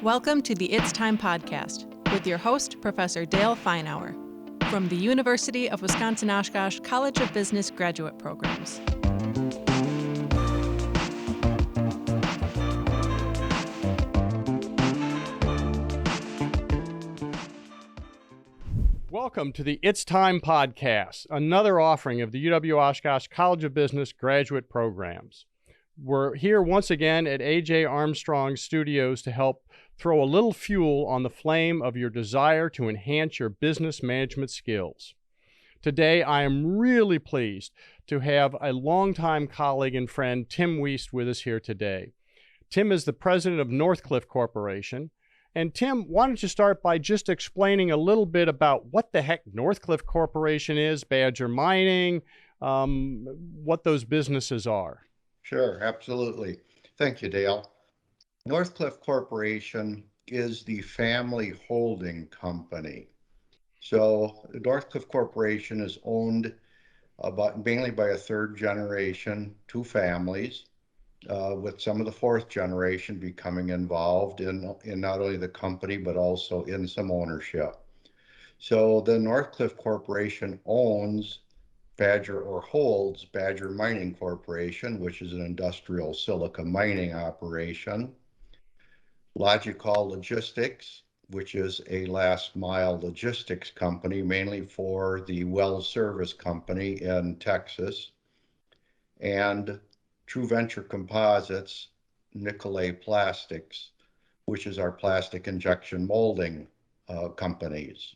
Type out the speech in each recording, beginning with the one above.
Welcome to the It's Time podcast with your host, Professor Dale Feinauer from the University of Wisconsin-Oshkosh College of Business Graduate Programs. Welcome to the It's Time podcast, another offering of the UW-Oshkosh College of Business Graduate Programs. We're here once again at A.J. Armstrong Studios to help throw a little fuel on the flame of your desire to enhance your business management skills. Today, I am really pleased to have a longtime colleague and friend, Tim Wuest, with us here today. Tim is the president of Northcliffe Corporation. And Tim, why don't you start by just explaining a little bit about what the heck Northcliffe Corporation is, Badger Mining, what those businesses are. Sure, absolutely. Thank you, Dale. Northcliffe Corporation is the family holding company. So Northcliffe Corporation is owned mainly by a third generation, two families, with some of the fourth generation becoming involved in not only the company, but also in some ownership. So the Northcliffe Corporation owns Badger or holds Badger Mining Corporation, which is an industrial silica mining operation. Logical Logistics, which is a last mile logistics company, mainly for the well service company in Texas. And True Venture Composites, Nicolay Plastics, which is our plastic injection molding companies.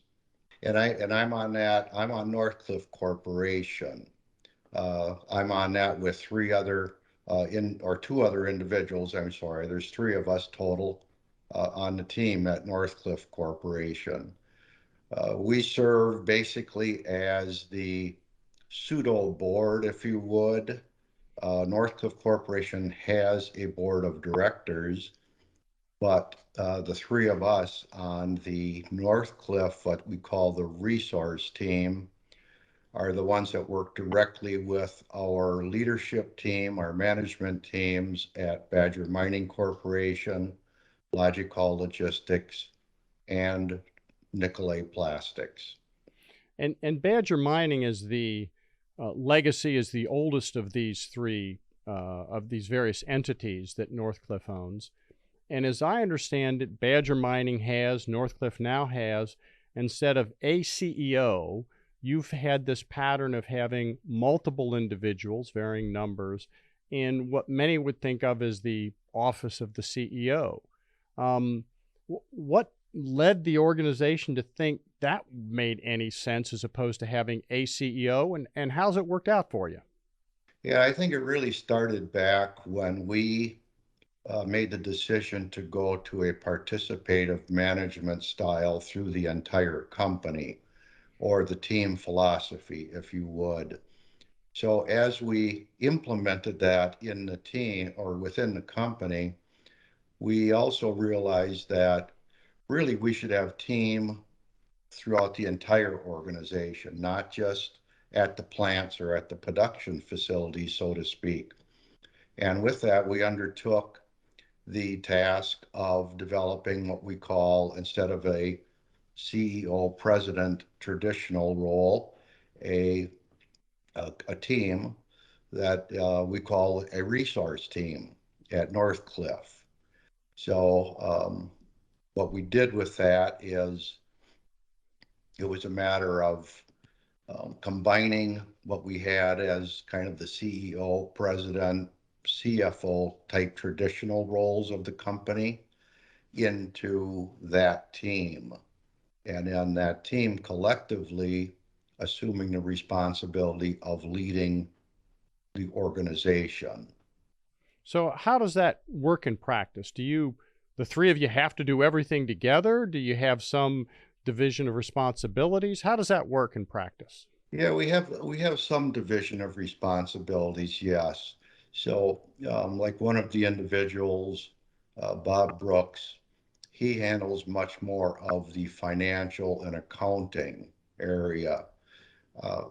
And I'm on that. I'm on Northcliffe Corporation. I'm on that with two other individuals. I'm sorry. There's three of us total on the team at Northcliffe Corporation. We serve basically as the pseudo board, if you would. Northcliffe Corporation has a board of directors, but the three of us on the Northcliffe, what we call the resource team, are the ones that work directly with our leadership team, our management teams at Badger Mining Corporation, Logical Logistics, and Nicolay Plastics. And Badger Mining is the legacy is the oldest of these three, of these various entities that Northcliffe owns. And as I understand it, Badger Mining Northcliffe now has, instead of a CEO, you've had this pattern of having multiple individuals, varying numbers, in what many would think of as the office of the CEO. What led the organization to think that made any sense as opposed to having a CEO, and how's it worked out for you? Yeah, I think it really started back when we made the decision to go to a participative management style through the entire company, or the team philosophy, if you would. So as we implemented that in the team or within the company, we also realized that really we should have team throughout the entire organization, not just at the plants or at the production facilities, so to speak. And with that, we undertook the task of developing what we call, instead of a CEO president traditional role, a team that we call a resource team at Northcliffe. So what we did with that is it was a matter of combining what we had as kind of the CEO, president, CFO type traditional roles of the company into that team. And then that team collectively assuming the responsibility of leading the organization. So how does that work in practice? The three of you have to do everything together? Do you have some division of responsibilities? How does that work in practice? Yeah, we have some division of responsibilities, yes. So like one of the individuals, Bob Brooks, he handles much more of the financial and accounting area.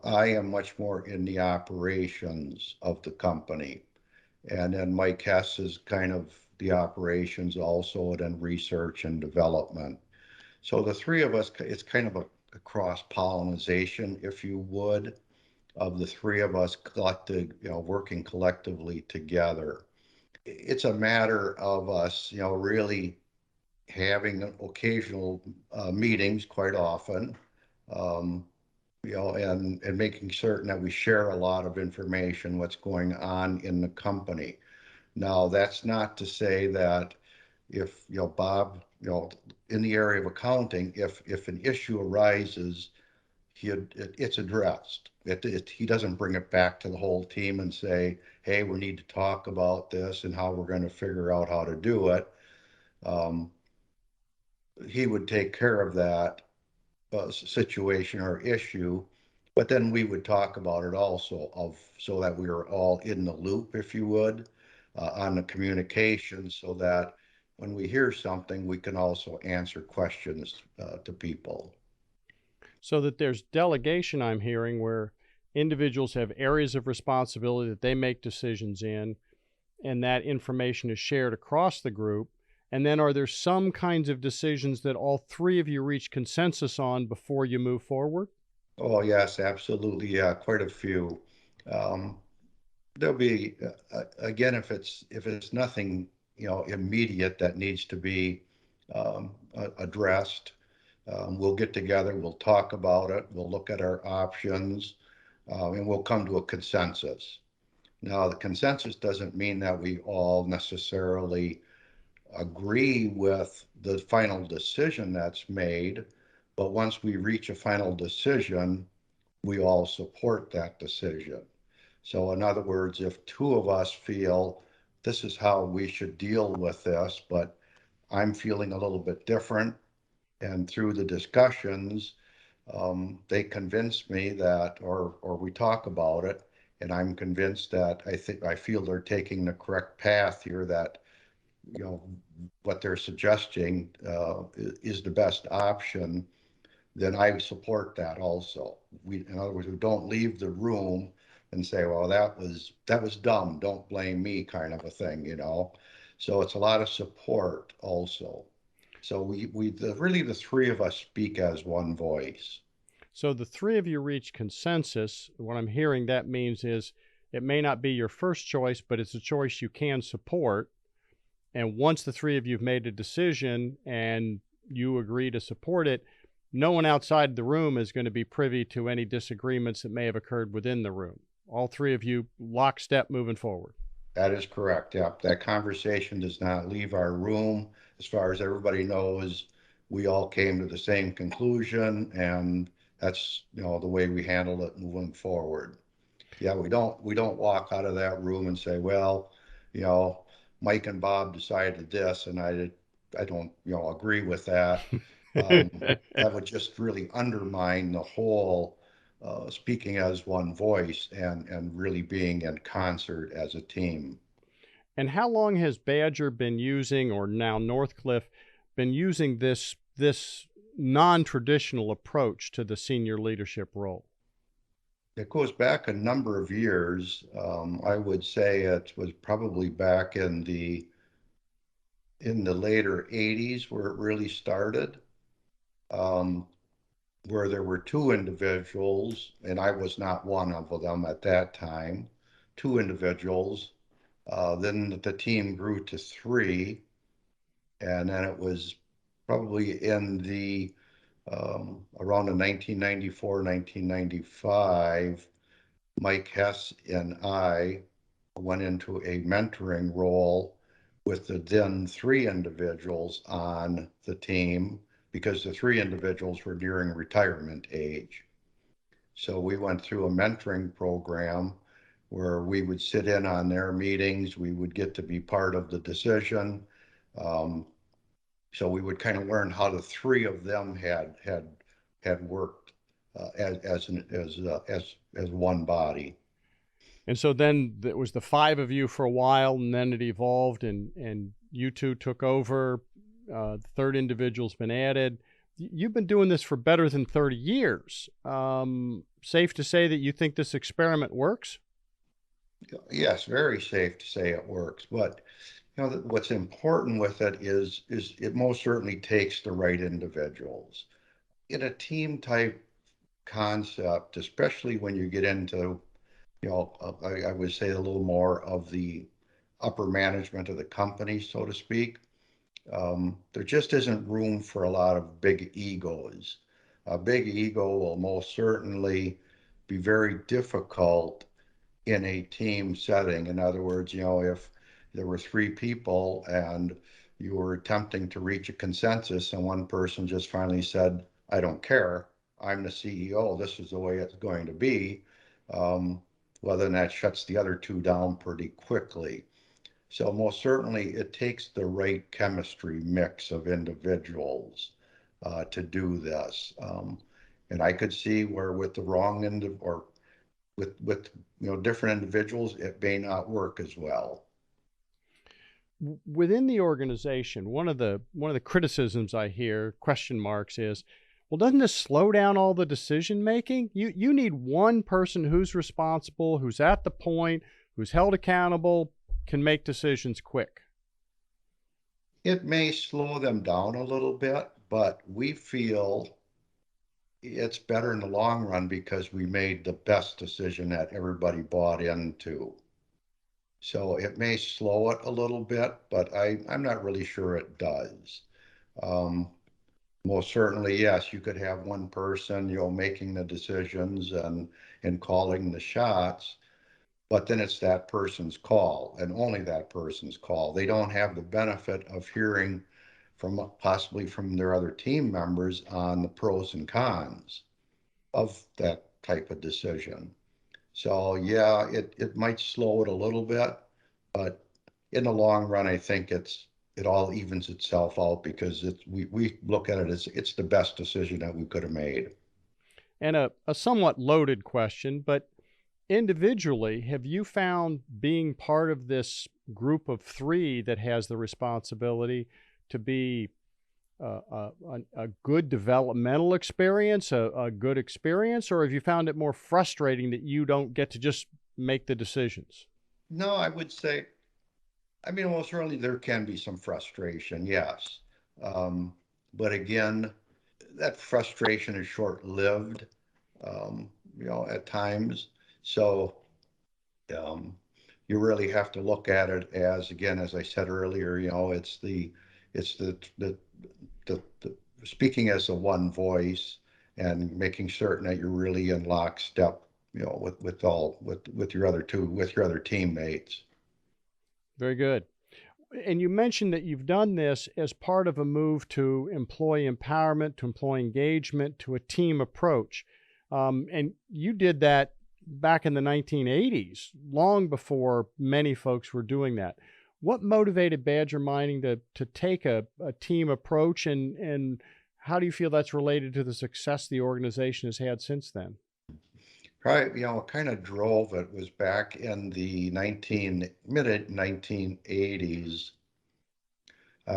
I am much more in the operations of the company. And then Mike Hess is kind of the operations also, and then research and development. So the three of us, it's kind of a cross pollination, if you would, of the three of us collected, working collectively together. It's a matter of us, really having occasional meetings quite often, um, and making certain that we share a lot of information, what's going on in the company. Now, that's not to say that if, Bob, in the area of accounting, if an issue arises, it's addressed. He doesn't bring it back to the whole team and say, hey, we need to talk about this and how we're going to figure out how to do it. Um, he would take care of that situation or issue, but then we would talk about it also so that we were all in the loop, if you would, on the communication, so that when we hear something, we can also answer questions to people. So that there's delegation, I'm hearing, where individuals have areas of responsibility that they make decisions in, and that information is shared across the group. And then are there some kinds of decisions that all three of you reach consensus on before you move forward? Oh, yes, absolutely. Yeah, quite a few. Um, there'll be again, if it's nothing, immediate that needs to be addressed, we'll get together, we'll talk about it, we'll look at our options, and we'll come to a consensus. Now, the consensus doesn't mean that we all necessarily agree with the final decision that's made, but once we reach a final decision, we all support that decision. So in other words, if two of us feel this is how we should deal with this, but I'm feeling a little bit different, and through the discussions, they convince me that, or we talk about it, and I'm convinced that I feel they're taking the correct path here, that what they're suggesting is the best option, then I support that also. In other words, we don't leave the room and say, well, that was dumb, don't blame me, kind of a thing. So it's a lot of support also. So really the three of us speak as one voice. So the three of you reach consensus. What I'm hearing that means is it may not be your first choice, but it's a choice you can support. And once the three of you have made a decision and you agree to support it, no one outside the room is going to be privy to any disagreements that may have occurred within the room. All three of you lockstep moving forward. That is correct. Yeah, that conversation does not leave our room. As far as everybody knows, we all came to the same conclusion, and that's the way we handle it moving forward. Yeah, we don't walk out of that room and say, well, you know, Mike and Bob decided this, and I don't agree with that. That would just really undermine the whole speaking as one voice and really being in concert as a team. And how long has Badger been using, or now Northcliffe, been using this non-traditional approach to the senior leadership role? It goes back a number of years. I would say it was probably back in the later 80s where it really started, um, where there were two individuals, and I was not one of them at that time, two individuals. Then the team grew to three, and then it was probably in the around the 1994, 1995, Mike Hess and I went into a mentoring role with the then three individuals on the team, because the three individuals were nearing retirement age. So we went through a mentoring program where we would sit in on their meetings. We would get to be part of the decision. Um, so we would kind of learn how the three of them had worked as one body. And so then it was the five of you for a while, and then it evolved, and you two took over. The third individual's been added. You've been doing this for better than 30 years. Safe to say that you think this experiment works? Yes, very safe to say it works. But What's important with it is it most certainly takes the right individuals. In a team type concept, especially when you get into, I would say a little more of the upper management of the company, so to speak. There just isn't room for a lot of big egos. A big ego will most certainly be very difficult in a team setting. In other words, if there were three people and you were attempting to reach a consensus and one person just finally said, I don't care, I'm the CEO, this is the way it's going to be, well, then that shuts the other two down pretty quickly. So most certainly it takes the right chemistry mix of individuals to do this. And I could see where with the wrong end of, or with different individuals, it may not work as well. Within the organization, one of the criticisms I hear, question marks, is, well, doesn't this slow down all the decision making? You need one person who's responsible, who's at the point, who's held accountable, can make decisions quick. It may slow them down a little bit, but we feel it's better in the long run because we made the best decision that everybody bought into. So it may slow it a little bit, but I'm not really sure it does. Um, Most certainly, yes, you could have one person, making the decisions and calling the shots, but then it's that person's call and only that person's call. They don't have the benefit of hearing from possibly from their other team members on the pros and cons of that type of decision. So yeah, it might slow it a little bit, but in the long run, I think it all evens itself out because we look at it as it's the best decision that we could have made. And a somewhat loaded question, but individually, have you found being part of this group of three that has the responsibility to be a good developmental experience, a good experience, or have you found it more frustrating that you don't get to just make the decisions? No, I would say, I mean, well, certainly there can be some frustration, yes. Um, but again, that frustration is short-lived, at times. So um, you really have to look at it as, again, as I said earlier, it's the speaking as a one voice and making certain that you're really in lockstep, with your other teammates. Very good. And you mentioned that you've done this as part of a move to employee empowerment, to employee engagement, to a team approach. And you did that back in the 1980s, long before many folks were doing that. What motivated Badger Mining to take a team approach, and how do you feel that's related to the success the organization has had since then? Right, what kind of drove it was back in the mid 1980s.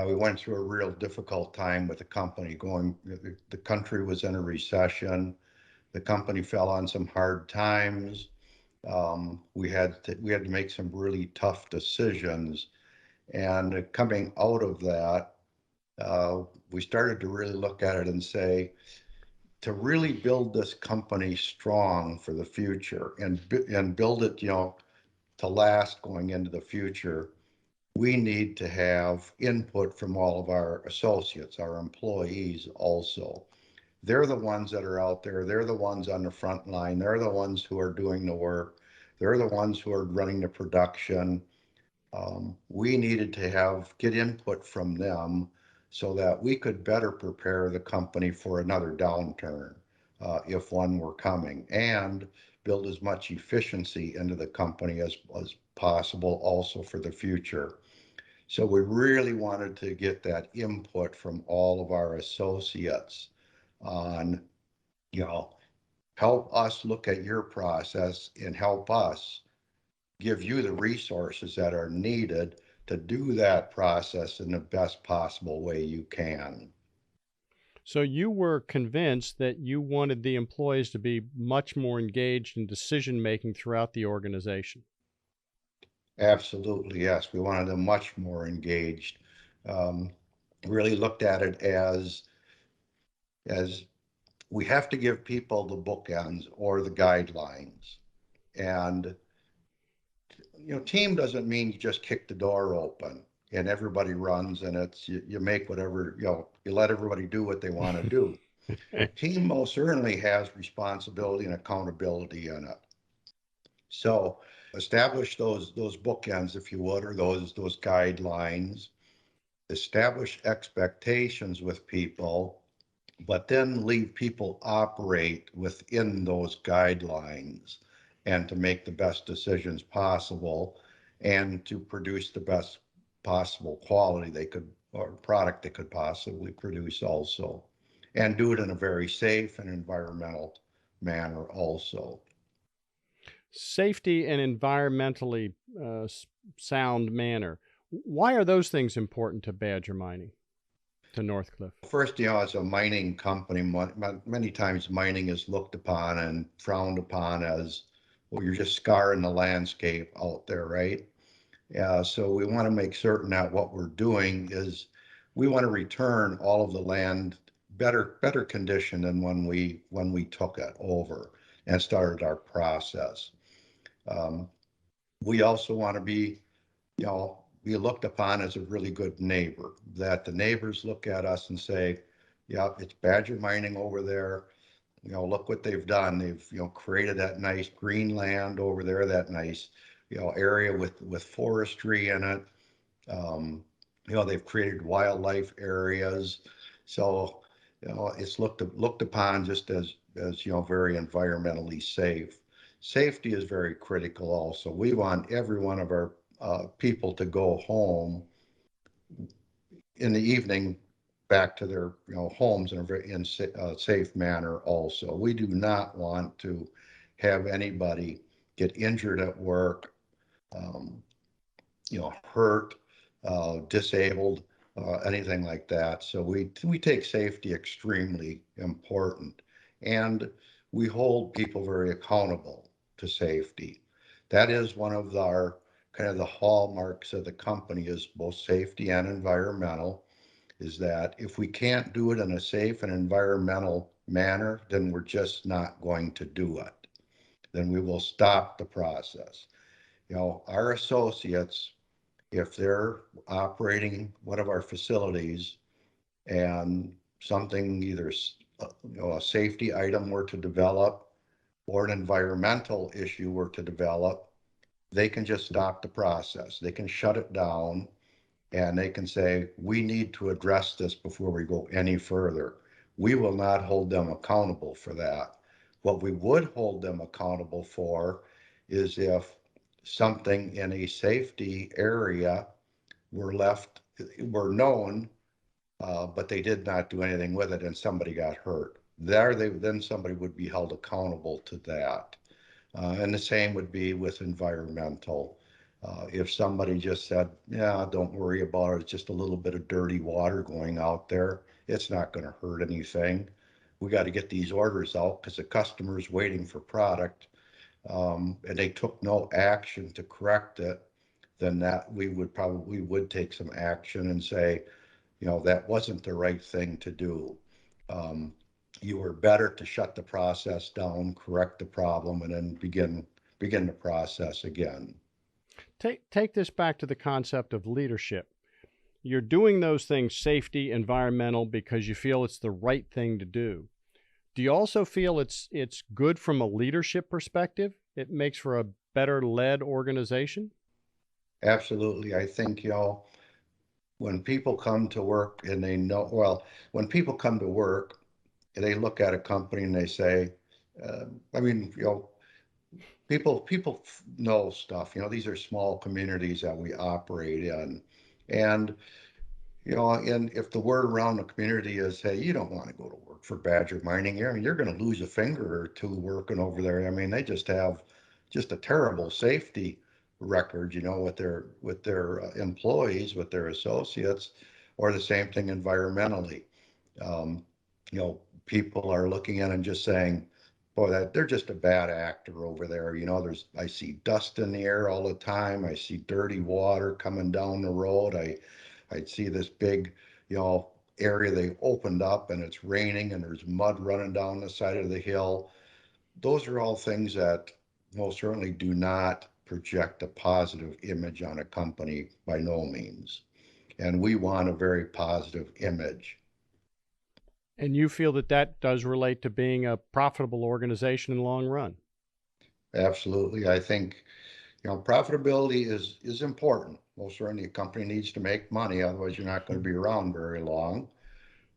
We went through a real difficult time with the company the country was in a recession. The company fell on some hard times. We had to make some really tough decisions. And coming out of that, we started to really look at it and say, to really build this company strong for the future and build it, to last going into the future, we need to have input from all of our associates, our employees also. They're the ones that are out there. They're the ones on the front line. They're the ones who are doing the work. They're the ones who are running the production. We needed to get input from them so that we could better prepare the company for another downturn, if one were coming, and build as much efficiency into the company as possible also for the future. So we really wanted to get that input from all of our associates on, you know, help us look at your process and help us give you the resources that are needed to do that process in the best possible way you can. So you were convinced that you wanted the employees to be much more engaged in decision making throughout the organization. Absolutely, yes. We wanted them much more engaged. Um, really looked at it as we have to give people the bookends or the guidelines. And team doesn't mean you just kick the door open and everybody runs and you make whatever, you let everybody do what they want to do. Team most certainly has responsibility and accountability in it. So establish those bookends, if you would, or those guidelines. Establish expectations with people, but then leave people operate within those guidelines and to make the best decisions possible and to produce the best possible quality they could or product they could possibly produce also, and do it in a very safe and environmental manner also. Safety and environmentally sound manner. Why are those things important to Badger Mining, to Northcliffe? First, as a mining company, many times mining is looked upon and frowned upon as, well, you're just scarring the landscape out there, right? Yeah, so we want to make certain that what we're doing is we want to return all of the land better condition than when we took it over and started our process. Um, we also want to be looked upon as a really good neighbor, that the neighbors look at us and say, yeah, it's Badger Mining over there. Look what they've done. They've, created that nice green land over there, that nice, area with forestry in it. They've created wildlife areas. So, it's looked upon just as, very environmentally safe. Safety is very critical also. We want every one of our people to go home in the evening back to their homes in a very safe manner also. We do not want to have anybody get injured at work, um, hurt, disabled, anything like that. So we take safety extremely important, and we hold people very accountable to safety. That is one of our kind of the hallmarks of the company, is both safety and environmental. Is that if we can't do it in a safe and environmental manner, then we're just not going to do it. Then we will stop the process. Our associates, if they're operating one of our facilities and something, either a safety item were to develop or an environmental issue were to develop, they can just stop the process. They can shut it down and they can say, we need to address this before we go any further. We will not hold them accountable for that. What we would hold them accountable for is if something in a safety area were known, but they did not do anything with it and somebody got hurt. Then somebody would be held accountable to that. And the same would be with environmental. If somebody just said, yeah, don't worry about it, it's just a little bit of dirty water going out there, it's not going to hurt anything. We got to get these orders out because the customer's waiting for product, and they took no action to correct it, then that we would take some action and say, that wasn't the right thing to do. Um, you were better to shut the process down, correct the problem, and then begin the process again. Take this back to the concept of leadership. You're doing those things, safety, environmental, because you feel it's the right thing to do. Do you also feel it's good from a leadership perspective? It makes for a better led organization? Absolutely. I think, when people come to work and they know, well, when people come to work, they look at a company and they say, uh, I mean, people know stuff. These are small communities that we operate in, and and if the word around the community is, hey, you don't want to go to work for Badger Mining here, I mean, you're going to lose a finger or two working over there. I mean, they just have just a terrible safety record, with their employees, with their associates, or the same thing environmentally. Um, people are looking at it and just saying, boy, that they're just a bad actor over there. I see dust in the air all the time. I see dirty water coming down the road. I see this big, area they opened up and it's raining and there's mud running down the side of the hill. Those are all things that most certainly do not project a positive image on a company by no means. And we want a very positive image. And you feel that that does relate to being a profitable organization in the long run? Absolutely. I think, profitability is important. Most certainly a company needs to make money, otherwise you're not going to be around very long.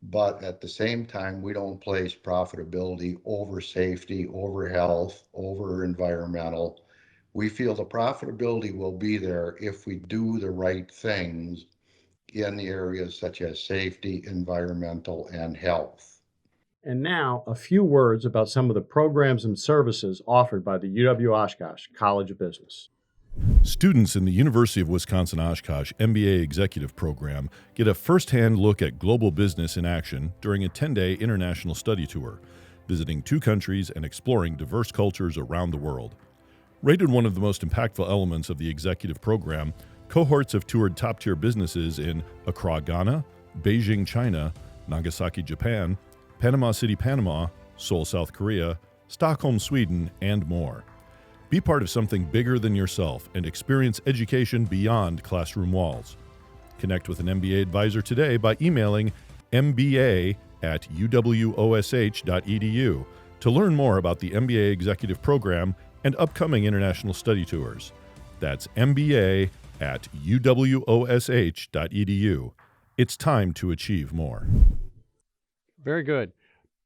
But at the same time, we don't place profitability over safety, over health, over environmental. We feel the profitability will be there if we do the right things in the areas such as safety, environmental, and health. And now, a few words about some of the programs and services offered by the UW-Oshkosh College of Business. Students in the University of Wisconsin-Oshkosh MBA Executive Program get a first-hand look at global business in action during a 10-day international study tour, visiting 2 countries and exploring diverse cultures around the world. Rated one of the most impactful elements of the executive program, cohorts have toured top-tier businesses in Accra, Ghana, Beijing, China, Nagasaki, Japan, Panama City, Panama, Seoul, South Korea, Stockholm, Sweden, and more. Be part of something bigger than yourself and experience education beyond classroom walls. Connect with an MBA advisor today by emailing mba@uwosh.edu to learn more about the MBA Executive Program and upcoming international study tours. That's mba@uwosh.edu. It's time to achieve more. Very good.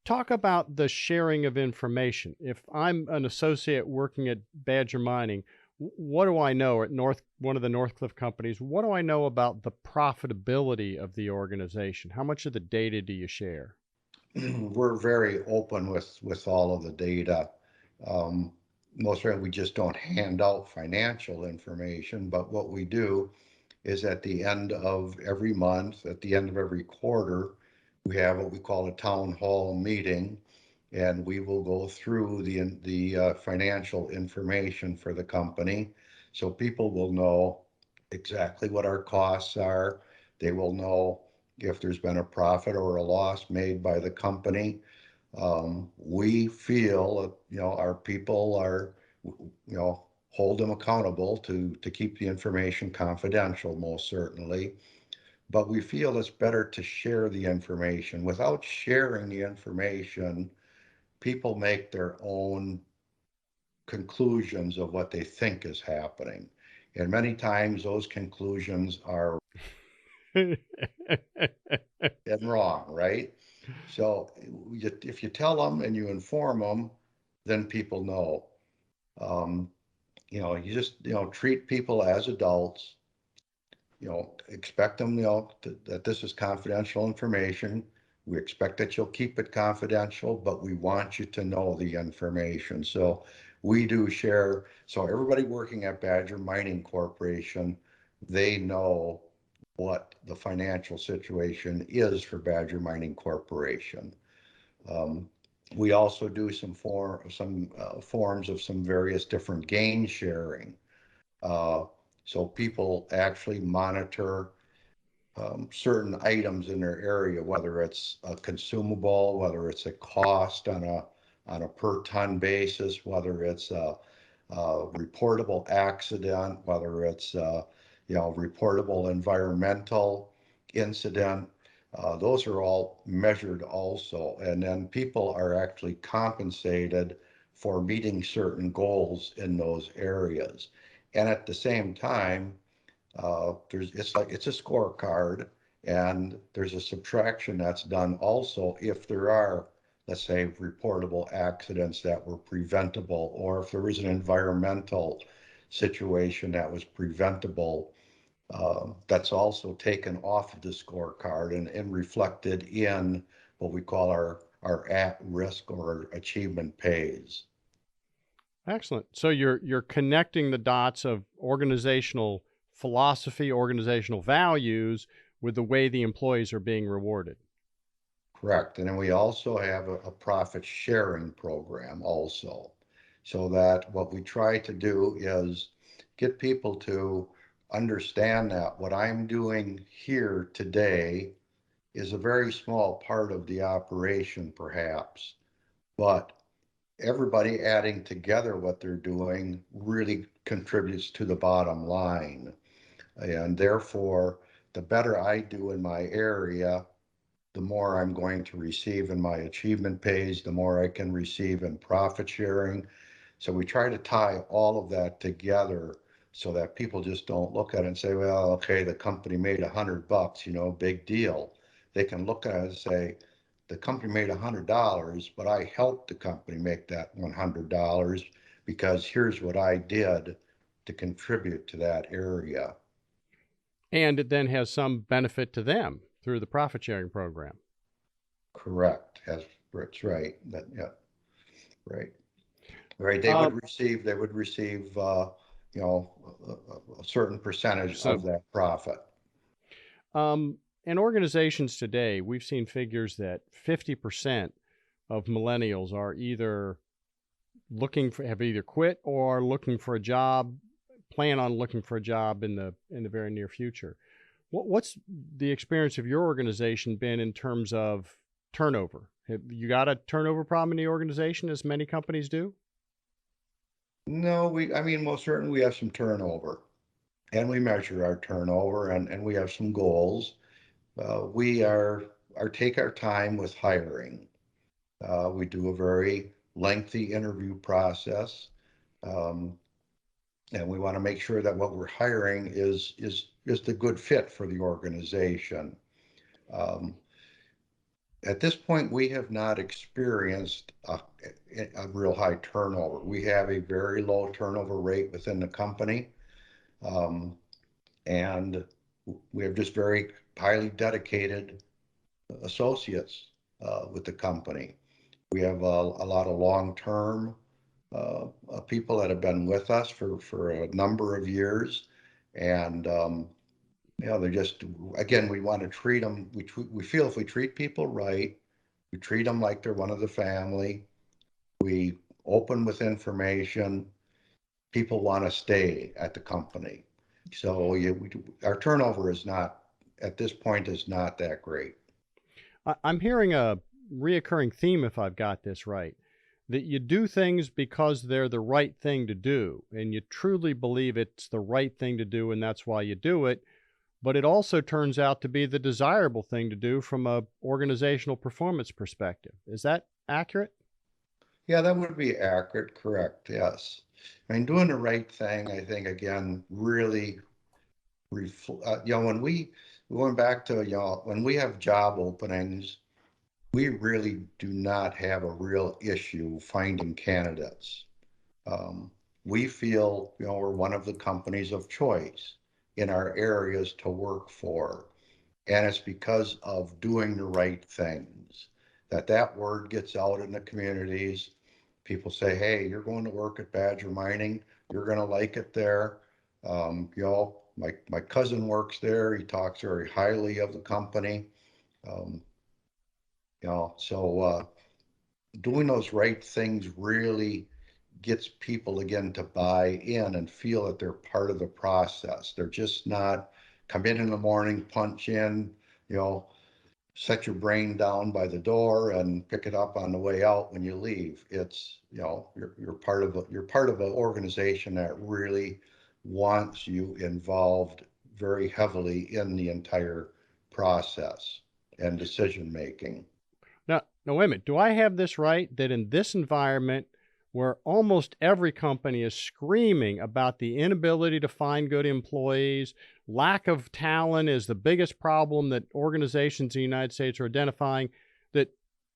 Talk about the sharing of information. If I'm an associate working at Badger Mining, what do I know at one of the Northcliffe companies? What do I know about the profitability of the organization? How much of the data do you share? We're very open with all of the data. Most certainly, we just don't hand out financial information, but what we do is at the end of every month, at the end of every quarter, we have what we call a town hall meeting, and we will go through the financial information for the company, so people will know exactly what our costs are. They will know if there's been a profit or a loss made by the company. We feel, our people are, hold them accountable to keep the information confidential, most certainly. But we feel it's better to share the information. Without sharing the information, people make their own conclusions of what they think is happening. And many times those conclusions are wrong, right? So if you tell them and you inform them, then people know. You just, treat people as adults. Expect them, that this is confidential information. We expect that you'll keep it confidential, but we want you to know the information. So we do share. So everybody working at Badger Mining Corporation, they know what the financial situation is for Badger Mining Corporation. We also do some forms of some various different gain sharing. So people actually monitor certain items in their area, whether it's a consumable, whether it's a cost on a per ton basis, whether it's a reportable accident, whether it's reportable environmental incident. Those are all measured also, and then people are actually compensated for meeting certain goals in those areas. And at the same time, it's a scorecard, and there's a subtraction that's done also if there are, let's say, reportable accidents that were preventable, or if there was an environmental situation that was preventable. That's also taken off of the scorecard and reflected in what we call our at-risk or achievement pays. Excellent. So you're connecting the dots of organizational philosophy, organizational values with the way the employees are being rewarded. Correct. And then we also have a profit sharing program also. So that what we try to do is get people to understand that what I'm doing here today is a very small part of the operation, perhaps, but everybody adding together what they're doing really contributes to the bottom line. And therefore, the better I do in my area, the more I'm going to receive in my achievement pays, the more I can receive in profit sharing. So we try to tie all of that together so that people just don't look at it and say, well, okay, the company made $100, big deal. They can look at it and say, the company made $100, but I helped the company make that $100 because here's what I did to contribute to that area. And it then has some benefit to them through the profit sharing program. Correct. That's right. Yeah, right. Right. They would receive, a certain percentage of that profit. In organizations today, we've seen figures that 50% of millennials are have either quit or looking for a job, plan on looking for a job in the very near future. What's the experience of your organization been in terms of turnover? Have you got a turnover problem in the organization, as many companies do? No, most certainly we have some turnover, and we measure our turnover, and we have some goals. We take our time with hiring. We do a very lengthy interview process, and we want to make sure that what we're hiring is the good fit for the organization. At this point, we have not experienced a real high turnover. We have a very low turnover rate within the company, and we have just very highly dedicated associates with the company. We have a lot of long-term people that have been with us for a number of years, and they're just, again, we want to treat them. We feel if we treat people right, we treat them like they're one of the family. We open with information. People want to stay at the company. So our turnover is not, at this point, is not that great. I'm hearing a reoccurring theme, if I've got this right, that you do things because they're the right thing to do, and you truly believe it's the right thing to do, and that's why you do it. But it also turns out to be the desirable thing to do from a organizational performance perspective. Is that accurate? Yeah, that would be accurate. Correct. Yes. Doing the right thing, I think, again, really, when going back to, when we have job openings, we really do not have a real issue finding candidates. We feel, we're one of the companies of choice in our areas to work for. And it's because of doing the right things that word gets out in the communities. People say, hey, you're going to work at Badger Mining. You're going to like it there. My cousin works there. He talks very highly of the company. So doing those right things really gets people again to buy in and feel that they're part of the process. They're just not come in the morning, punch in, set your brain down by the door and pick it up on the way out when you leave. It's, you're part of an organization that really wants you involved very heavily in the entire process and decision making. Now, wait a minute. Do I have this right that in this environment where almost every company is screaming about the inability to find good employees, lack of talent is the biggest problem that organizations in the United States are identifying,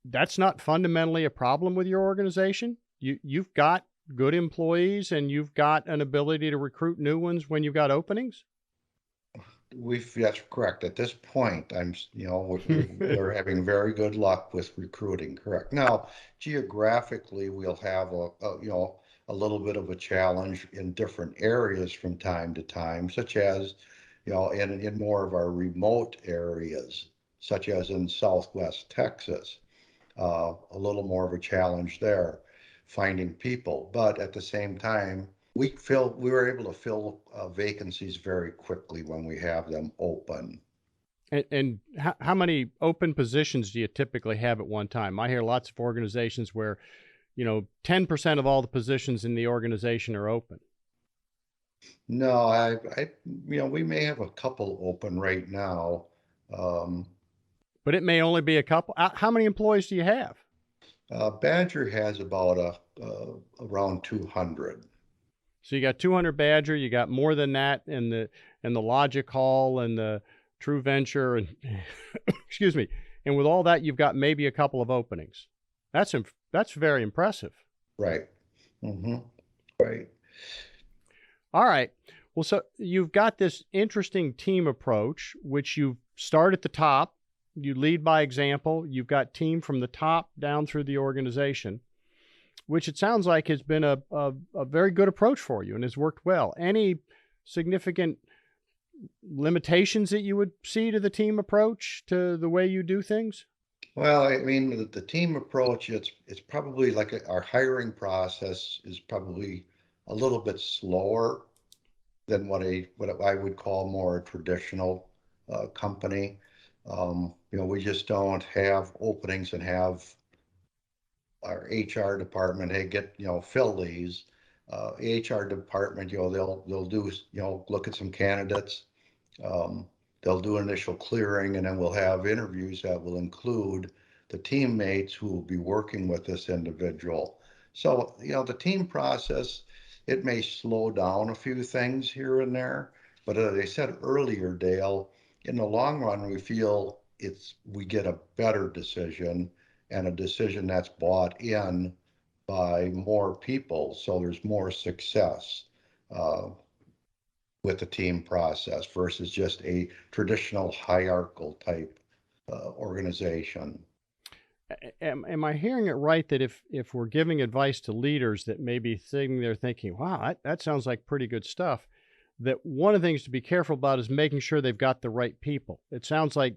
that's not fundamentally a problem with your organization? You've got good employees and you've got an ability to recruit new ones when you've got openings? That's correct. At this point, we're having very good luck with recruiting. Correct. Now, geographically, we'll have a little bit of a challenge in different areas from time to time, such as, in more of our remote areas, such as in Southwest Texas. A little more of a challenge there, finding people. But at the same time, we were able to fill vacancies very quickly when we have them open. And how many open positions do you typically have at one time? I hear lots of organizations where, 10% of all the positions in the organization are open. No, we may have a couple open right now. Um, But it may only be a couple. How many employees do you have? Badger has about around 200. So you got 200 Badger, you got more than that in the Logic Hall and the True Venture, and excuse me. And with all that, you've got maybe a couple of openings. That's very impressive. Right. Mm-hmm. Right. All right. Well, so you've got this interesting team approach, which you start at the top. You lead by example. You've got team from the top down through the organization, which it sounds like has been a very good approach for you and has worked well. Any significant limitations that you would see to the team approach, to the way you do things? Well, I mean, the team approach, it's probably like our hiring process is probably a little bit slower than what I would call more a traditional company. We just don't have openings and have our HR department, hey, fill these. HR department, they'll do, look at some candidates. Um, they'll do initial clearing, and then we'll have interviews that will include the teammates who will be working with this individual. So, the team process, it may slow down a few things here and there, but as I said earlier, Dale, in the long run, we feel we get a better decision and a decision that's bought in by more people. So there's more success with the team process versus just a traditional hierarchical type organization. Am I hearing it right that if we're giving advice to leaders that may be sitting there thinking, wow, that sounds like pretty good stuff, that one of the things to be careful about is making sure they've got the right people? It sounds like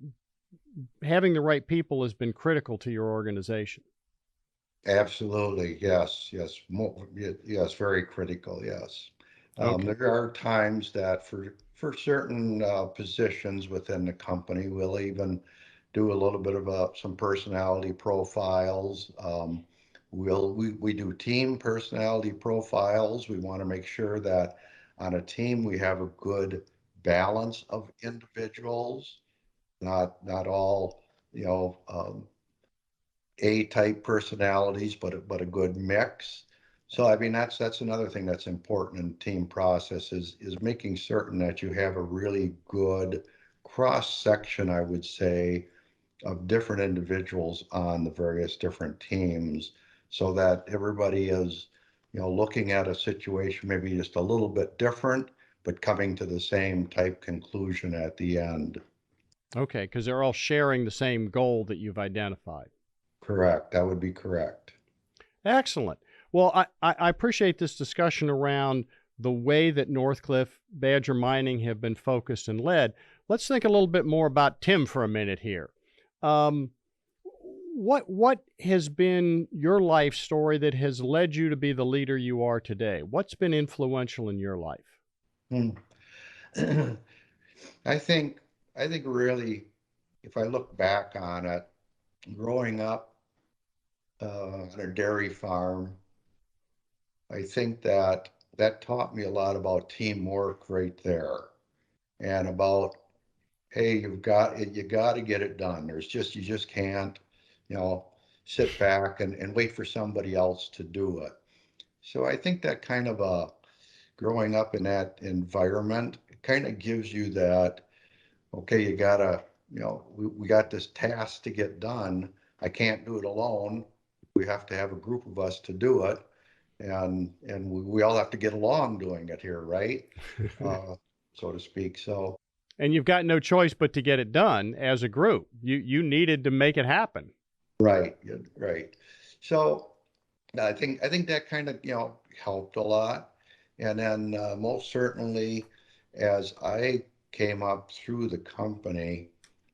having the right people has been critical to your organization. Absolutely, yes, yes, yes, very critical, yes. Okay. There are times that for certain positions within the company, we'll even do a little bit of some personality profiles. We do team personality profiles. We want to make sure that on a team we have a good balance of individuals, not all A-type personalities, but a good mix. So I mean that's another thing that's important in team process is making certain that you have a really good cross section, I would say, of different individuals on the various different teams, so that everybody is, looking at a situation maybe just a little bit different, but coming to the same type conclusion at the end. Okay, because they're all sharing the same goal that you've identified. Correct. That would be correct. Excellent. Well, I appreciate this discussion around the way that Northcliffe Badger Mining have been focused and led. Let's think a little bit more about Tim for a minute here. What has been your life story that has led you to be the leader you are today? What's been influential in your life? Hmm. I think really, if I look back on it, growing up on a dairy farm, I think that taught me a lot about teamwork right there, and about, hey, you got to get it done. You just can't, you know, sit back and wait for somebody else to do it. So I think that kind of growing up in that environment kind of gives you that, okay, you gotta, we got this task to get done. I can't do it alone. We have to have a group of us to do it, and we all have to get along doing it here, right? So to speak. So And you've got no choice but to get it done as a group. You needed to make it happen. right, yeah, right. So I think that kind of helped a lot, and then most certainly as I came up through the company.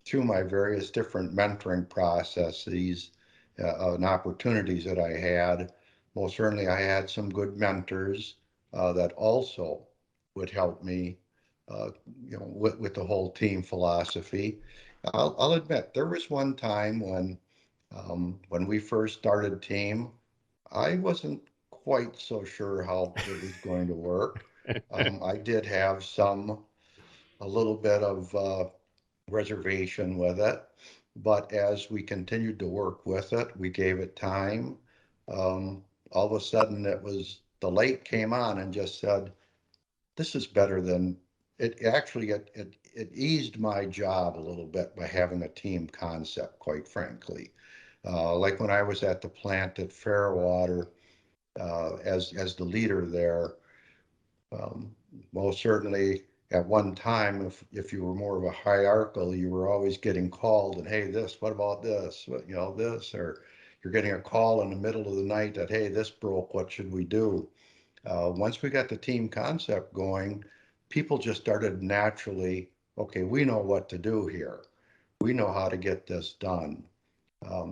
through my various different mentoring processes and opportunities that I had, most certainly I had some good mentors that also would help me, uh, with the whole team philosophy. I'll admit there was one time when we first started team, I wasn't quite so sure how it was going to work. I did have a little bit of reservation with it. But as we continued to work with it, we gave it time. All of a sudden, the light came on and just said, "This is better than." It actually it eased my job a little bit by having a team concept, quite frankly. Like when I was at the plant at Fairwater, as the leader there, um, most certainly, at one time, if you were more of a hierarchical, you were always getting called and, hey, this, what about this? What, this, or you're getting a call in the middle of the night that, hey, this broke, what should we do? Once we got the team concept going, people just started naturally, okay, we know what to do here. We know how to get this done.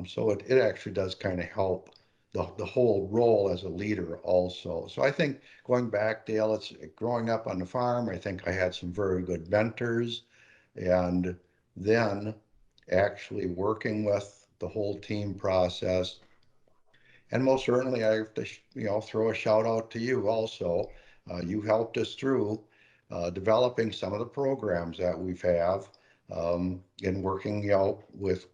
So it actually does kind of help the whole role as a leader also. So I think going back, Dale, it's growing up on the farm, I think I had some very good mentors, and then actually working with the whole team process. And most certainly, I have to, throw a shout out to you also. You helped us through developing some of the programs that we've have, in working, with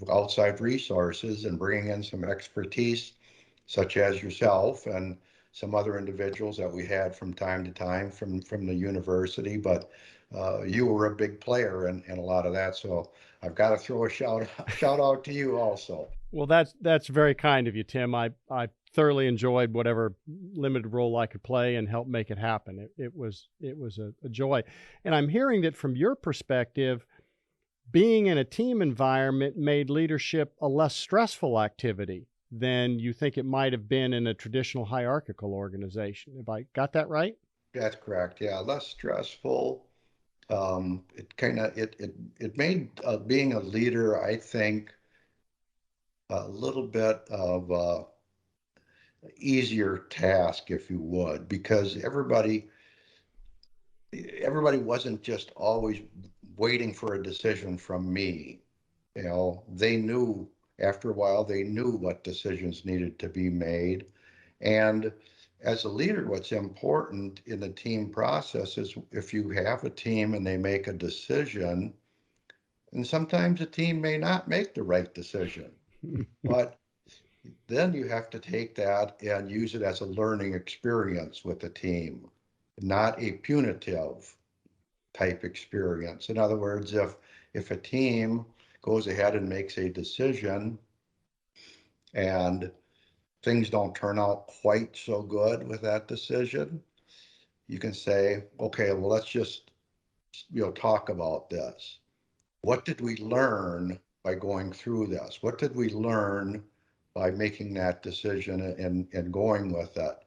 outside resources and bringing in some expertise, such as yourself and some other individuals that we had from time to time from the university. But you were a big player in a lot of that, so I've got to throw a shout out to you also. Well, that's very kind of you, Tim. I thoroughly enjoyed whatever limited role I could play and help make it happen. It was a joy, and I'm hearing that from your perspective, being in a team environment made leadership a less stressful activity than you think it might have been in a traditional hierarchical organization. Have I got that right? That's correct. Yeah, less stressful. It kind of it made being a leader, I think, a little bit of easier task, if you would, because everybody wasn't just always waiting for a decision from me. They knew after a while, they knew what decisions needed to be made. And as a leader, what's important in the team process is if you have a team and they make a decision, and sometimes a team may not make the right decision, but then you have to take that and use it as a learning experience with the team, not a punitive type experience. In other words, if a team goes ahead and makes a decision and things don't turn out quite so good with that decision, you can say, okay, well, let's just talk about this. What did we learn by going through this? What did we learn by making that decision and going with it?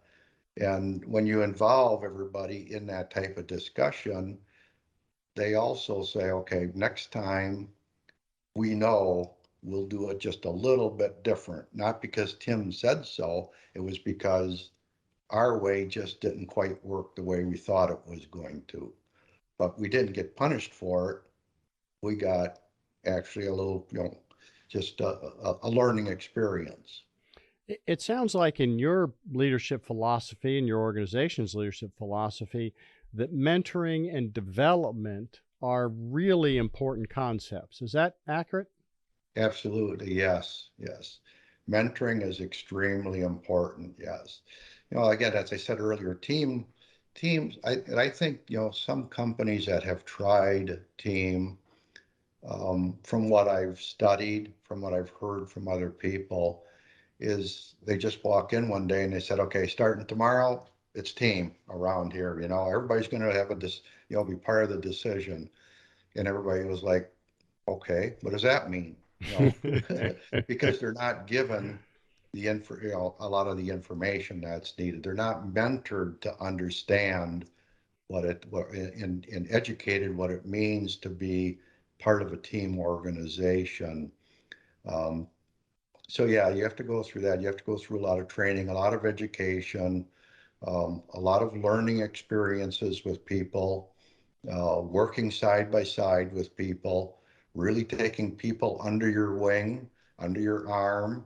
And when you involve everybody in that type of discussion, they also say, okay, next time we know we'll do it just a little bit different. Not because Tim said so, it was because our way just didn't quite work the way we thought it was going to. But we didn't get punished for it. We got actually a little, just a learning experience. It sounds like in your leadership philosophy and your organization's leadership philosophy that mentoring and development are really important concepts. Is that accurate? Absolutely, yes, yes. Mentoring is extremely important, yes. Again, as I said earlier, teams, and I think, some companies that have tried team, from what I've studied, from what I've heard from other people, is they just walk in one day and they said, okay, starting tomorrow, it's team around here. Everybody's going to have be part of the decision. And everybody was like, okay, what does that mean? Because they're not given a lot of the information that's needed. They're not mentored to understand what educated what it means to be part of a team organization. So yeah, you have to go through that. You have to go through a lot of training, a lot of education, a lot of learning experiences with people, working side by side with people, really taking people under your wing, under your arm,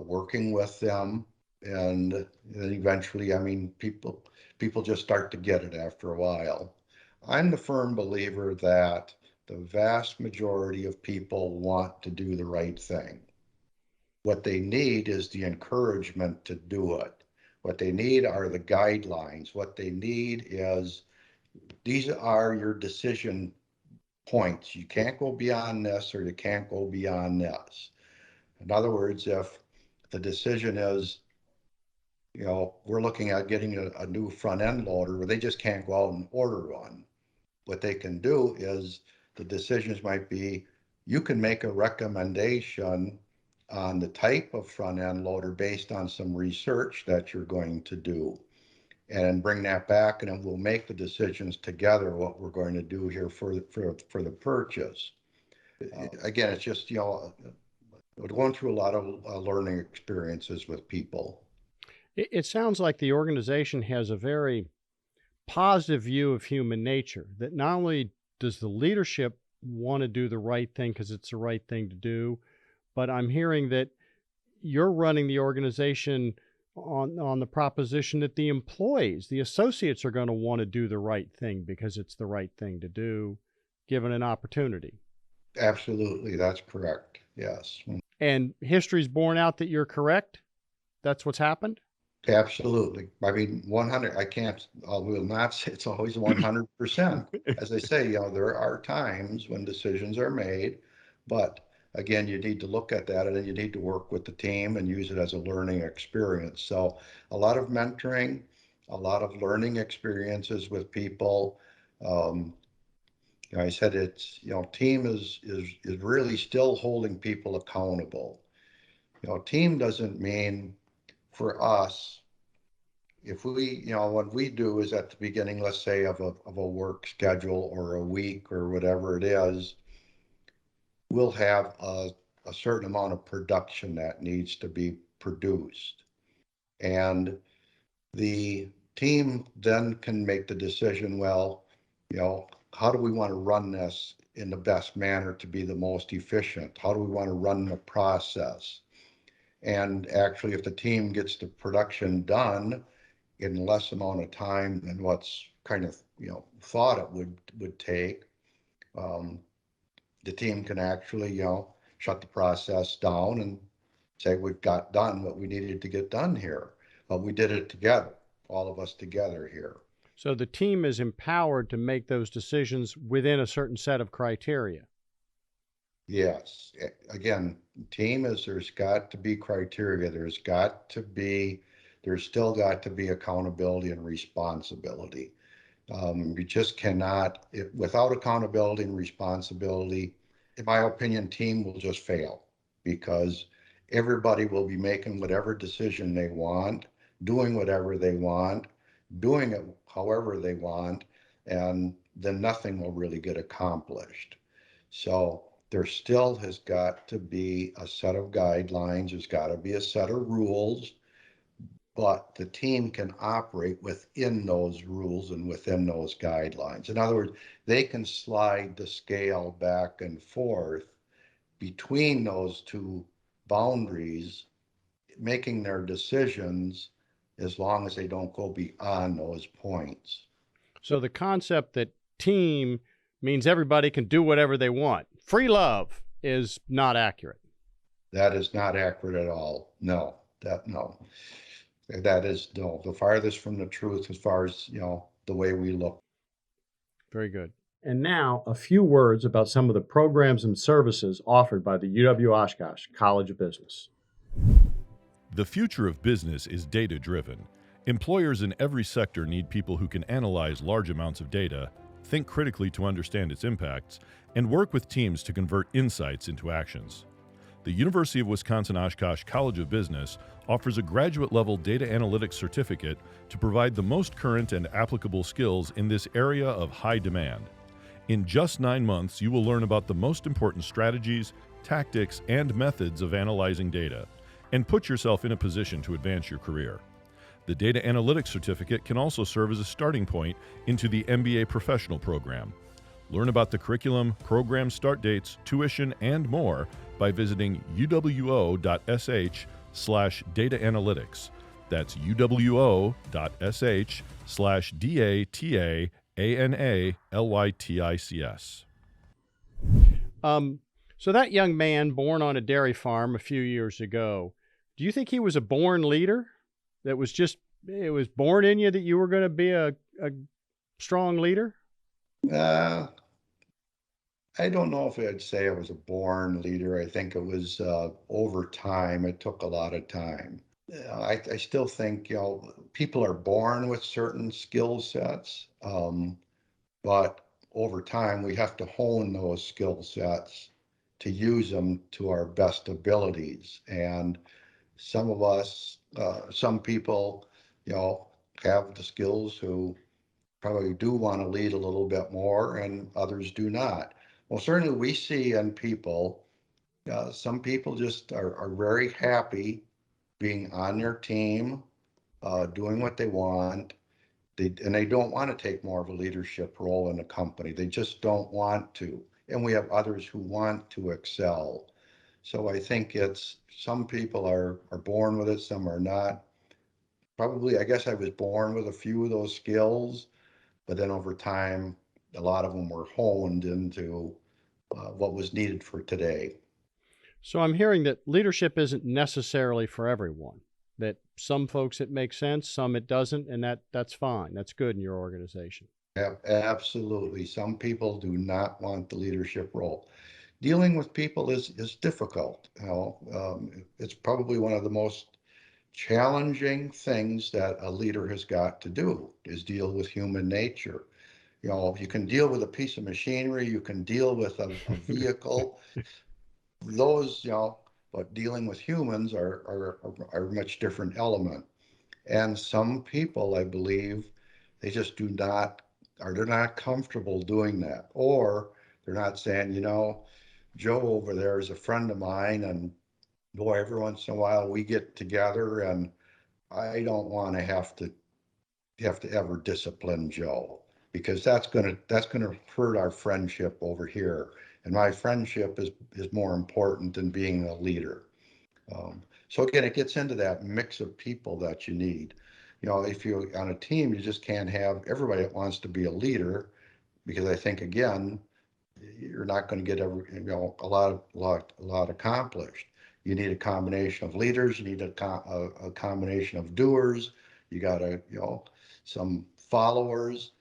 working with them. And then eventually, I mean, people just start to get it after a while. I'm the firm believer that the vast majority of people want to do the right thing. What they need is the encouragement to do it. What they need are the guidelines. What they need is these are your decision points. You can't go beyond this or you can't go beyond this. In other words, if the decision is, we're looking at getting a new front end loader, where they just can't go out and order one. What they can do is the decisions might be, you can make a recommendation on the type of front end loader based on some research that you're going to do, and bring that back, and then we'll make the decisions together what we're going to do here for the purchase. Again, it's just we're going through a lot of learning experiences with people. It sounds like the organization has a very positive view of human nature, that not only does the leadership want to do the right thing because it's the right thing to do, but I'm hearing that you're running the organization on the proposition that the employees, the associates, are going to want to do the right thing because it's the right thing to do, given an opportunity. Absolutely, that's correct. Yes. And history's borne out that you're correct? That's what's happened? Absolutely. I mean, 100, I will not say it's always 100%. As I say, there are times when decisions are made, but again, you need to look at that, and then you need to work with the team and use it as a learning experience. So a lot of mentoring, a lot of learning experiences with people. I said it's, team is really still holding people accountable. Team doesn't mean, for us, if we, what we do is at the beginning, let's say, of a work schedule or a week or whatever it is, we'll have a certain amount of production that needs to be produced. And the team then can make the decision, well, how do we want to run this in the best manner to be the most efficient? How do we want to run the process? And actually, if the team gets the production done in less amount of time than what's kind of, thought it would take, the team can actually, shut the process down and say, we've got done what we needed to get done here. But we did it together, all of us together here. So the team is empowered to make those decisions within a certain set of criteria. Yes. Again, there's got to be criteria. There's still got to be accountability and responsibility. You just cannot, without accountability and responsibility, in my opinion, team will just fail, because everybody will be making whatever decision they want, doing whatever they want, doing it however they want, and then nothing will really get accomplished. So there still has got to be a set of guidelines. There's got to be a set of rules, but the team can operate within those rules and within those guidelines. In other words, they can slide the scale back and forth between those two boundaries, making their decisions as long as they don't go beyond those points. So the concept that team means everybody can do whatever they want, free love, is not accurate. That is not accurate at all. No. That is the farthest from the truth as far as, the way we look. Very good. And now a few words about some of the programs and services offered by the UW-Oshkosh College of Business. The future of business is data-driven. Employers in every sector need people who can analyze large amounts of data, think critically to understand its impacts, and work with teams to convert insights into actions. The University of Wisconsin-Oshkosh College of Business offers a graduate-level data analytics certificate to provide the most current and applicable skills in this area of high demand. In just 9 months, you will learn about the most important strategies, tactics, and methods of analyzing data, and put yourself in a position to advance your career. The Data Analytics Certificate can also serve as a starting point into the MBA Professional Program. Learn about the curriculum, program start dates, tuition, and more by visiting uwo.sh/data analytics. That's uwo.sh/DATAANALYTICS. So that young man born on a dairy farm a few years ago, do you think he was a born leader? That was just, it was born in you that you were going to be a strong leader? Uh, I don't know if I'd say I was a born leader. I think it was over time. It took a lot of time. I still think, people are born with certain skill sets, but over time we have to hone those skill sets to use them to our best abilities. And some of us, some people, have the skills who probably do want to lead a little bit more, and others do not. Well, certainly we see in people, some people just are very happy being on their team, doing what they want. And they don't want to take more of a leadership role in a company. They just don't want to. And we have others who want to excel. So I think it's some people are born with it, some are not. Probably, I guess I was born with a few of those skills, but then over time, a lot of them were honed into what was needed for today. So I'm hearing that leadership isn't necessarily for everyone, that some folks it makes sense, some it doesn't, and that's fine. That's good in your organization. Absolutely. Some people do not want the leadership role. Dealing with people is difficult. It's probably one of the most challenging things that a leader has got to do is deal with human nature. You can deal with a piece of machinery, you can deal with a vehicle, those, but dealing with humans are a much different element. And some people, I believe, they just do not, or they're not comfortable doing that, or they're not saying, Joe over there is a friend of mine, and boy, every once in a while we get together, and I don't want to have to ever discipline Joe, because that's gonna hurt our friendship over here. And my friendship is more important than being a leader. So again, it gets into that mix of people that you need. If you're on a team, you just can't have everybody that wants to be a leader, because I think again, you're not going to get a lot accomplished. You need a combination of leaders. You need a combination of doers. You got some followers.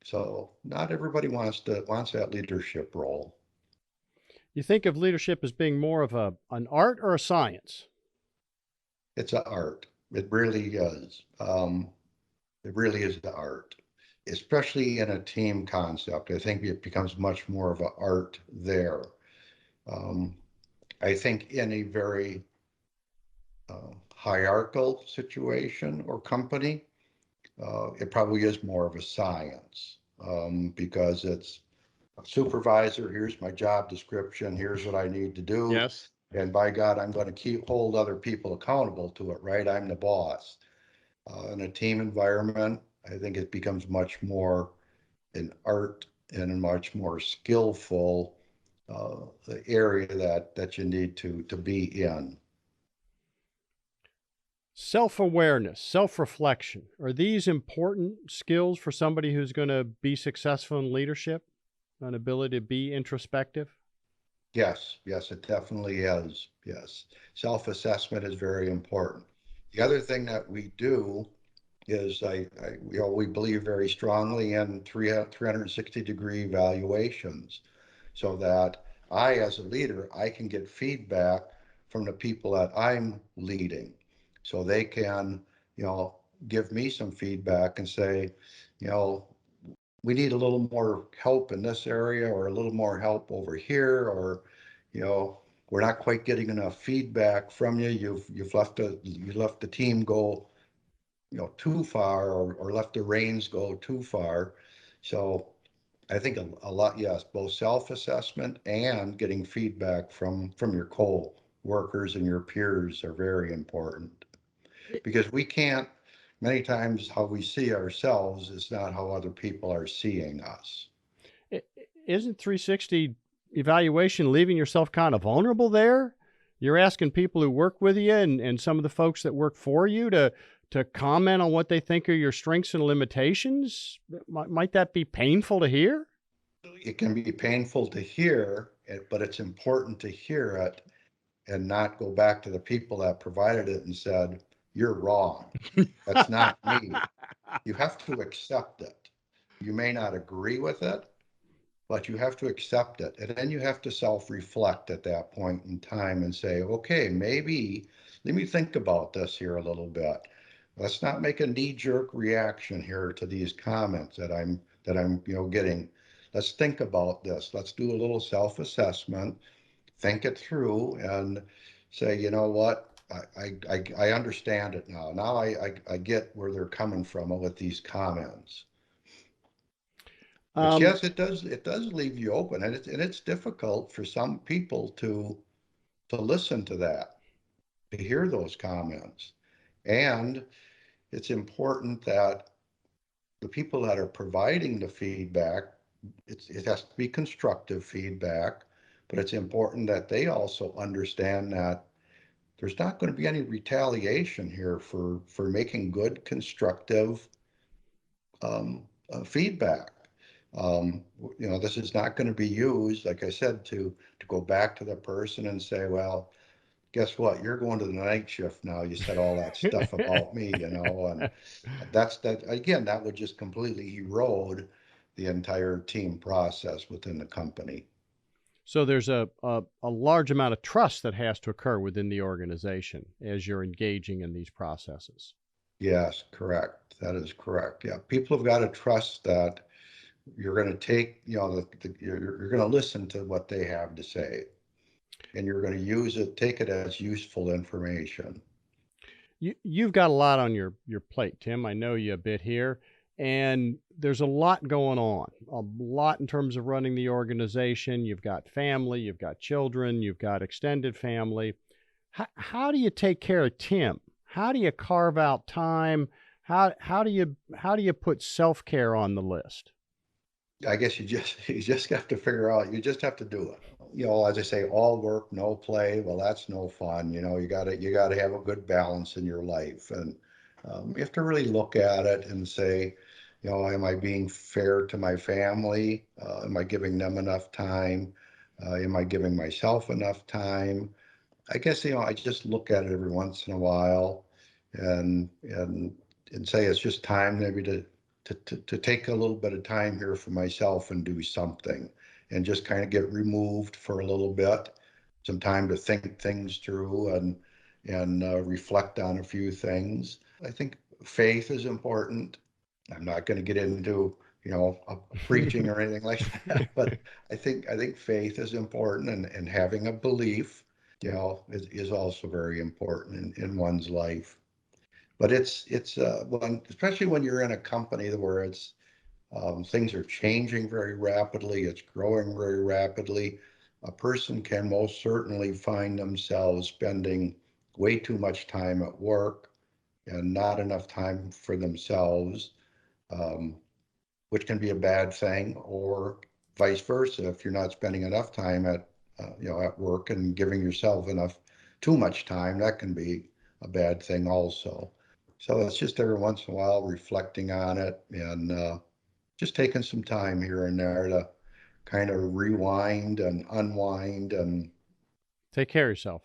So not everybody wants that leadership role. You think of leadership as being more of an art or a science? It's an art. It really is. It really is the art, especially in a team concept. I think it becomes much more of an art there. I think in a very hierarchical situation or company, it probably is more of a science, because it's a supervisor. Here's my job description. Here's what I need to do. Yes. And by God, I'm going to hold other people accountable to it, right? I'm the boss. In a team environment, I think it becomes much more an art and a much more skillful area that you need to be in. Self-awareness, self-reflection, are these important skills for somebody who's going to be successful in leadership? An ability to be introspective? Yes, it definitely is. Yes, self-assessment is very important. The other thing that we do is we believe very strongly in 360-degree evaluations, so that as a leader, I can get feedback from the people that I'm leading, so they can, give me some feedback and say, we need a little more help in this area, or a little more help over here, or, we're not quite getting enough feedback from you. You left the team go, too far, or left the reins go too far. So I think a lot, yes, both self-assessment and getting feedback from your co-workers and your peers are very important, because we can't, many times how we see ourselves is not how other people are seeing us. Isn't 360 evaluation leaving yourself kind of vulnerable there? You're asking people who work with you and some of the folks that work for you to comment on what they think are your strengths and limitations. Might that be painful to hear? It can be painful to hear, but it's important to hear it and not go back to the people that provided it and said, "You're wrong. That's not me." You have to accept it. You may not agree with it, but you have to accept it. And then you have to self-reflect at that point in time and say, okay, maybe let me think about this here a little bit. Let's not make a knee-jerk reaction here to these comments that I'm getting. Let's think about this. Let's do a little self-assessment, think it through, and say, you know what? I understand it now. Now I get where they're coming from with these comments. But Um, yes, it does leave you open, and it's difficult for some people to listen to that, to hear those comments. And it's important that the people that are providing the feedback, it has to be constructive feedback, but it's important that they also understand that there's not going to be any retaliation here for making good, constructive feedback. This is not going to be used, like I said, to go back to the person and say, well, guess what? You're going to the night shift now. You said all that stuff about me, and that again, that would just completely erode the entire team process within the company. so there's a large amount of trust that has to occur within the organization as you're engaging in these processes. Yes, correct. That is correct. Yeah, people have got to trust that you're going to take, you're going to listen to what they have to say, and you're going to take it as useful information. You've got a lot on your plate, Tim. I know you a bit here, and there's a lot going on. A lot in terms of running the organization. You've got family, you've got children, you've got extended family. How do you take care of Tim? How do you carve out time? How do you put self-care on the list? I guess you just have to figure out. You just have to do it. As I say, all work, no play. Well, that's no fun. You gotta have a good balance in your life, and you have to really look at it and say, am I being fair to my family? Am I giving them enough time? Am I giving myself enough time? I guess, I just look at it every once in a while, and say it's just time maybe to take a little bit of time here for myself and do something, and just kind of get removed for a little bit, some time to think things through, and reflect on a few things. I think faith is important. I'm not going to get into a preaching or anything like that, but I think faith is important, and having a belief, is also very important in one's life. But especially when you're in a company where things are changing very rapidly, it's growing very rapidly. A person can most certainly find themselves spending way too much time at work and not enough time for themselves, um, which can be a bad thing, or vice versa. If you're not spending enough time at work and giving yourself too much time, that can be a bad thing also. So it's just every once in a while reflecting on it, and just taking some time here and there to kind of rewind and unwind. And Take care of yourself.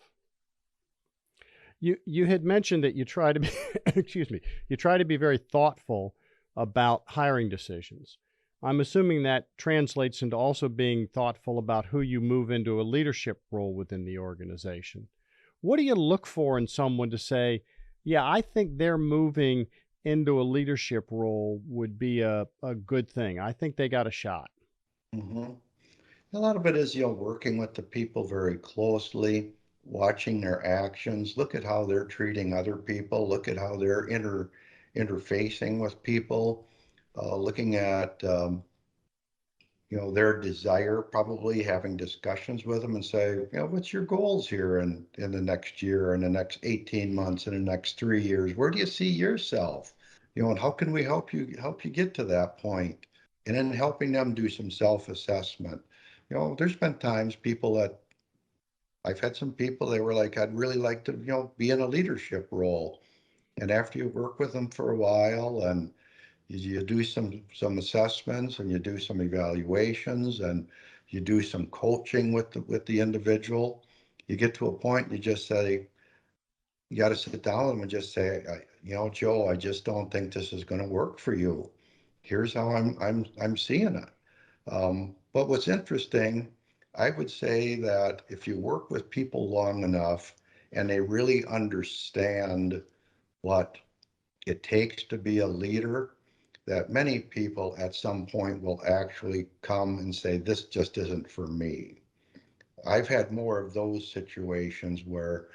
You had mentioned that you try to be excuse me, you try to be very thoughtful about hiring decisions. I'm assuming that translates into also being thoughtful about who you move into a leadership role within the organization. What do you look for in someone to say, yeah, I think they're moving into a leadership role would be a good thing. I think they got a shot. mhm. A lot of it is, working with the people very closely, watching their actions, look at how they're treating other people, look at how they're interfacing with people, looking at their desire, probably having discussions with them and say, what's your goals here in the next year, in the next 18 months, in the next 3 years? Where do you see yourself? And how can we help you get to that point? And then helping them do some self-assessment. There's been times I've had some people, they were like, I'd really like to, be in a leadership role. And after you work with them for a while and you do some assessments and you do some evaluations and you do some coaching with the individual, you get to a point you just say, you got to sit down with them and just say, Joe, I just don't think this is going to work for you. Here's how I'm seeing it. But what's interesting, I would say that if you work with people long enough and they really understand what it takes to be a leader, that many people at some point will actually come and say, this just isn't for me. I've had more of those situations where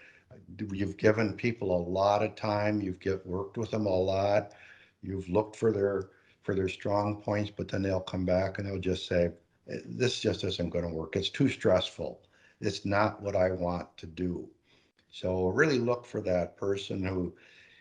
you've given people a lot of time, worked with them a lot, you've looked for their strong points, but then they'll come back and they'll just say, this just isn't going to work. It's too stressful. It's not what I want to do. So really look for that person who,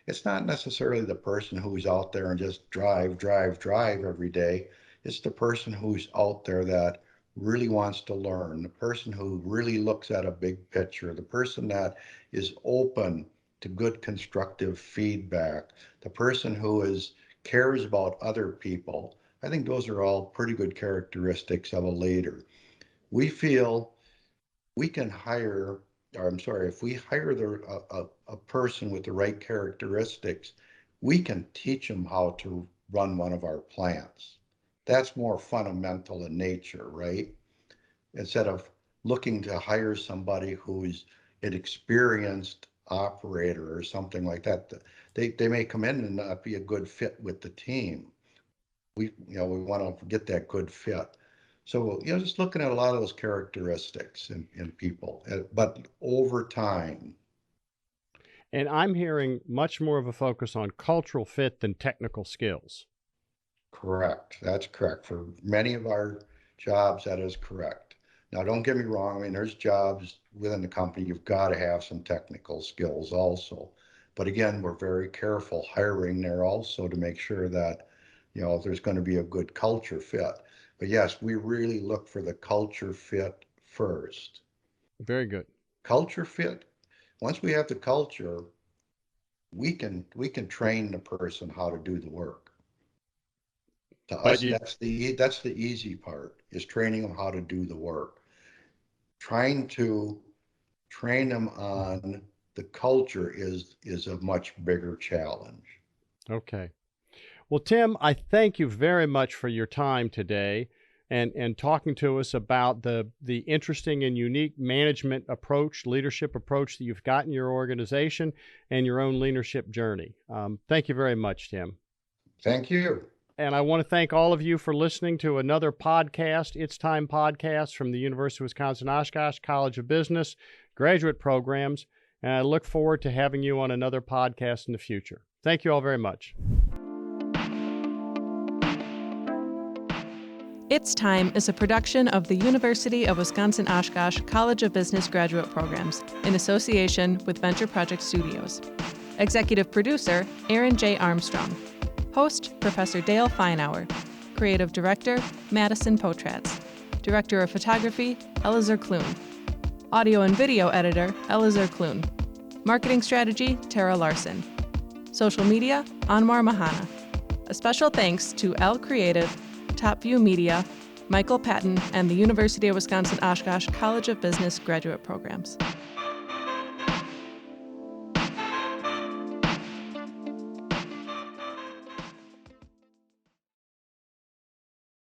it's not necessarily the person who's out there and just drive every day. It's the person who's out there that really wants to learn, the person who really looks at a big picture, the person that is open to good constructive feedback, the person who cares about other people. I think those are all pretty good characteristics of a leader. We feel we can hire, or I'm sorry, if we hire a person with the right characteristics, we can teach them how to run one of our plants. That's more fundamental in nature, right? Instead of looking to hire somebody who's an experienced operator or something like that, they may come in and not be a good fit with the team. We want to get that good fit. So, just looking at a lot of those characteristics in people, but over time. And I'm hearing much more of a focus on cultural fit than technical skills. Correct. That's correct. For many of our jobs, that is correct. Now, don't get me wrong. I mean, there's jobs within the company, you've got to have some technical skills also. But again, we're very careful hiring there also to make sure that, there's going to be a good culture fit. But yes, we really look for the culture fit first. Very good. Culture fit. Once we have the culture, we can train the person how to do the work. To us, that's the easy part, is training them how to do the work. Trying to train them on the culture is a much bigger challenge. Okay. Well, Tim, I thank you very much for your time today and talking to us about the interesting and unique management approach, leadership approach that you've got in your organization and your own leadership journey. Thank you very much, Tim. Thank you. And I want to thank all of you for listening to another podcast, It's Time podcast from the University of Wisconsin-Oshkosh College of Business graduate programs. And I look forward to having you on another podcast in the future. Thank you all very much. It's Time is a production of the University of Wisconsin-Oshkosh College of Business graduate programs in association with Venture Project Studios. Executive producer, Aaron J. Armstrong. Host, Professor Dale Feinauer. Creative Director, Madison Potratz. Director of Photography, Elazar Kloon. Audio and Video Editor, Elazar Kloon. Marketing Strategy, Tara Larson. Social Media, Anwar Mahana. A special thanks to L Creative, Top View Media, Michael Patton, and the University of Wisconsin-Oshkosh College of Business graduate programs.